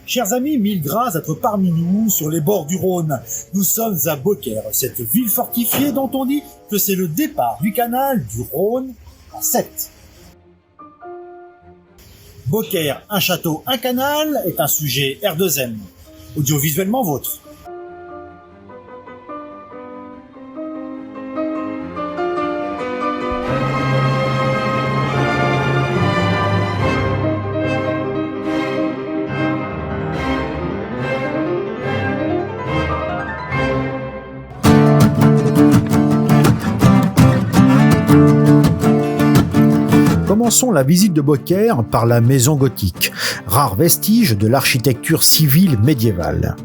Chers amis, mille grâces d'être parmi nous sur les bords du Rhône. Nous sommes à Beaucaire, cette ville fortifiée dont on dit que c'est le départ du canal du Rhône à Sète. Beaucaire, un château, un canal est un sujet R2M, audiovisuellement vôtre. Commençons la visite de Beaucaire par la maison gothique, rare vestige de l'architecture civile médiévale.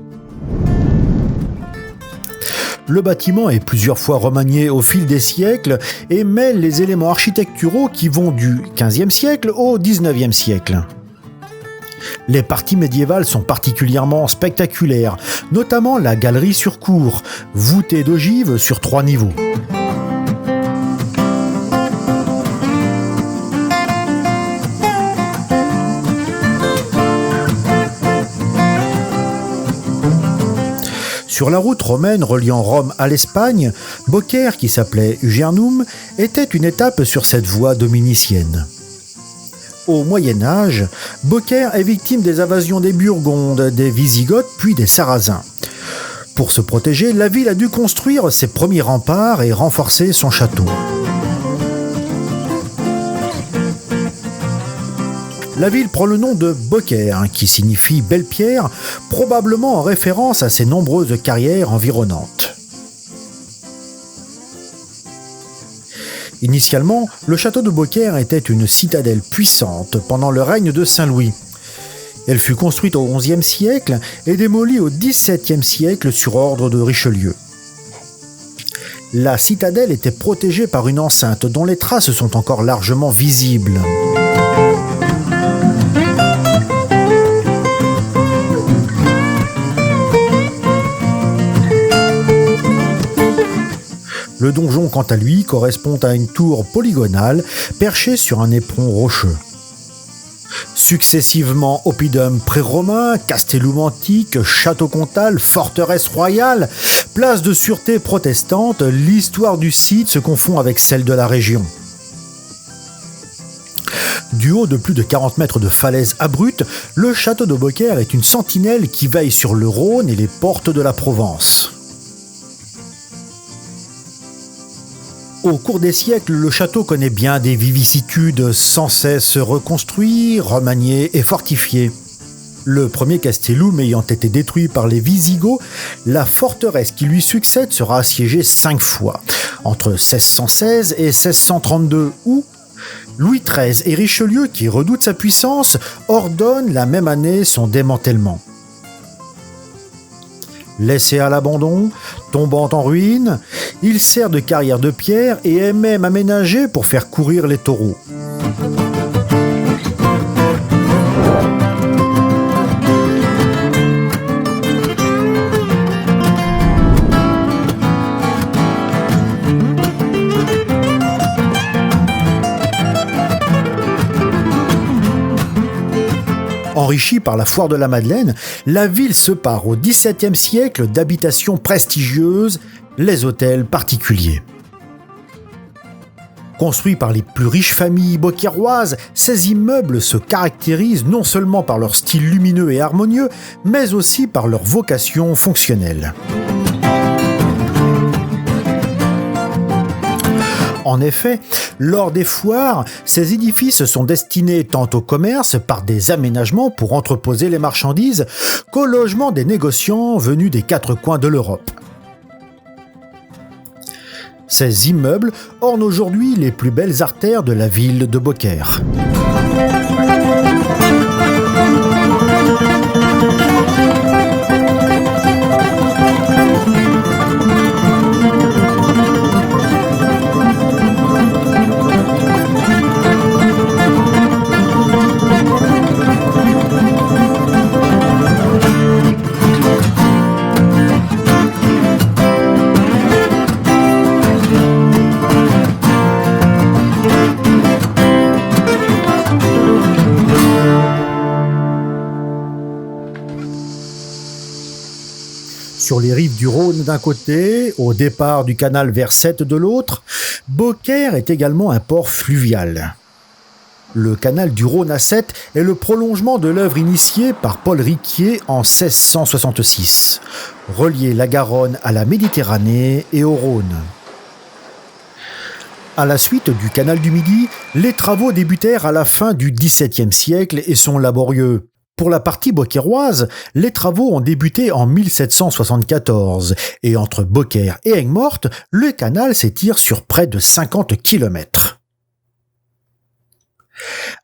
Le bâtiment est plusieurs fois remanié au fil des siècles et mêle les éléments architecturaux qui vont du XVe siècle au XIXe siècle. Les parties médiévales sont particulièrement spectaculaires, notamment la galerie sur cour, voûtée d'ogives sur 3 niveaux. Sur la route romaine reliant Rome à l'Espagne, Beaucaire, qui s'appelait Ugernum, était une étape sur cette voie dominicienne. Au Moyen-Âge, Beaucaire est victime des invasions des Burgondes, des Wisigoths puis des Sarrasins. Pour se protéger, la ville a dû construire ses premiers remparts et renforcer son château. La ville prend le nom de Beaucaire, qui signifie belle pierre, probablement en référence à ses nombreuses carrières environnantes. Initialement, le château de Beaucaire était une citadelle puissante pendant le règne de Saint-Louis. Elle fut construite au XIe siècle et démolie au XVIIe siècle sur ordre de Richelieu. La citadelle était protégée par une enceinte dont les traces sont encore largement visibles. Le donjon, quant à lui, correspond à une tour polygonale perchée sur un éperon rocheux. Successivement oppidum pré-romain, castellum antique, château comtal, forteresse royale, place de sûreté protestante, l'histoire du site se confond avec celle de la région. Du haut de plus de 40 mètres de falaise abrupte, le château de Beaucaire est une sentinelle qui veille sur le Rhône et les portes de la Provence. Au cours des siècles, le château connaît bien des vicissitudes, sans cesse reconstruit, remanié et fortifié. Le premier castellum ayant été détruit par les Wisigoths, la forteresse qui lui succède sera assiégée 5 fois, entre 1616 et 1632, où Louis XIII et Richelieu, qui redoutent sa puissance, ordonnent la même année son démantèlement. Laissé à l'abandon, tombant en ruine, il sert de carrière de pierre et est même aménagé pour faire courir les taureaux. Enrichie par la foire de la Madeleine, la ville se pare au XVIIe siècle d'habitations prestigieuses, les hôtels particuliers. Construits par les plus riches familles beaucairoises, ces immeubles se caractérisent non seulement par leur style lumineux et harmonieux, mais aussi par leur vocation fonctionnelle. En effet, lors des foires, ces édifices sont destinés tant au commerce par des aménagements pour entreposer les marchandises qu'au logement des négociants venus des 4 coins de l'Europe. Ces immeubles ornent aujourd'hui les plus belles artères de la ville de Beaucaire. Sur les rives du Rhône d'un côté, au départ du canal vers Sète de l'autre, Beaucaire est également un port fluvial. Le canal du Rhône à Sète est le prolongement de l'œuvre initiée par Paul Riquier en 1666, relier la Garonne à la Méditerranée et au Rhône. À la suite du canal du Midi, les travaux débutèrent à la fin du XVIIe siècle et sont laborieux. Pour la partie beaucairoise, les travaux ont débuté en 1774 et entre Beaucaire et Aigues-Mortes, le canal s'étire sur près de 50 km.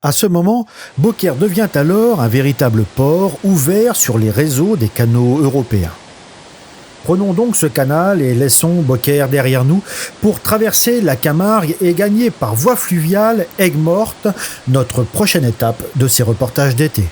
À ce moment, Beaucaire devient alors un véritable port ouvert sur les réseaux des canaux européens. Prenons donc ce canal et laissons Beaucaire derrière nous pour traverser la Camargue et gagner par voie fluviale Aigues-Mortes, notre prochaine étape de ces reportages d'été.